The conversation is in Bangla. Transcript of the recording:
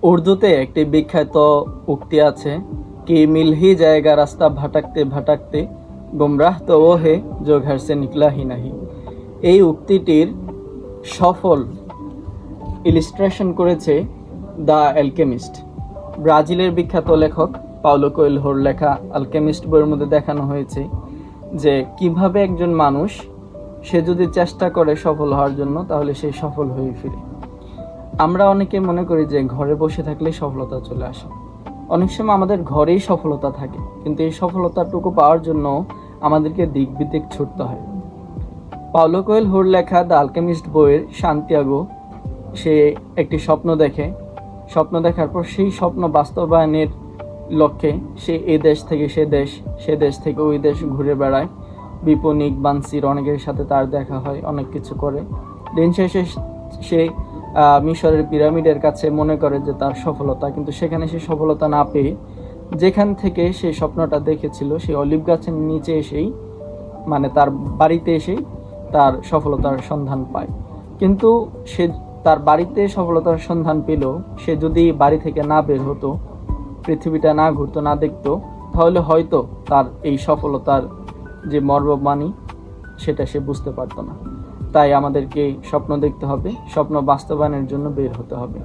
উর্দুতে একটি বিখ্যাত উক্তি আছে, कि मिल ही जाएगा रास्ता भटकते भटकते, गुमराह तो वो है जो घर से निकला ही नहीं। এই উক্তিটির সফল ইলিস্ট্রেশন করেছে দ্য অ্যালকেমিস্ট। ব্রাজিলের বিখ্যাত লেখক পাওলো কোয়েলহোর লেখা অ্যালকেমিস্ট বইয়ের মধ্যে দেখানো হয়েছে যে কিভাবে একজন মানুষ সে যদি চেষ্টা করে সফল হওয়ার জন্য তাহলে সে সফল হয়ে ফিরে। আমরা অনেকে মনে করি যে ঘরে বসে থাকলে সফলতা চলে আসে। অনেক সময় আমাদের ঘরেই সফলতা থাকে, কিন্তু এই সফলতাটুকু পাওয়ার জন্য আমাদেরকে দিক বিদিক ছুটতে হয়। পাওলো কোয়েলহোর লেখা দ্য অ্যালকেমিস্ট বইয়ের সান্তিয়াগো সে একটি স্বপ্ন দেখে। স্বপ্ন দেখার পর সেই স্বপ্ন বাস্তবায়নের লক্ষ্যে সে এই দেশ থেকে সে দেশ থেকে ওই দেশ ঘুরে বেড়ায়। বিপণিক বানসির অনেকের সাথে তার দেখা হয়, অনেক কিছু করে। দিন শেষে সে মিশরের পিরামিডের কাছে মনে করে যে তার সফলতা, কিন্তু সেখানে সে সফলতা না পেয়ে যেখান থেকে সে স্বপ্নটা দেখেছিল সেই অলিভ গাছের নিচে এসেই, মানে তার বাড়িতে এসেই তার সফলতার সন্ধান পায়। কিন্তু সে তার বাড়িতে সফলতার সন্ধান পেল, সে যদি বাড়ি থেকে না বের হতো, পৃথিবীটা না ঘুরতো, না দেখতো, তাহলে হয়তো তার এই সফলতার যে মর্মবাণী সেটা সে বুঝতে পারতো না। তাই আমাদেরকে স্বপ্ন দেখতে হবে, স্বপ্ন বাস্তবায়নের জন্য বের হতে হবে।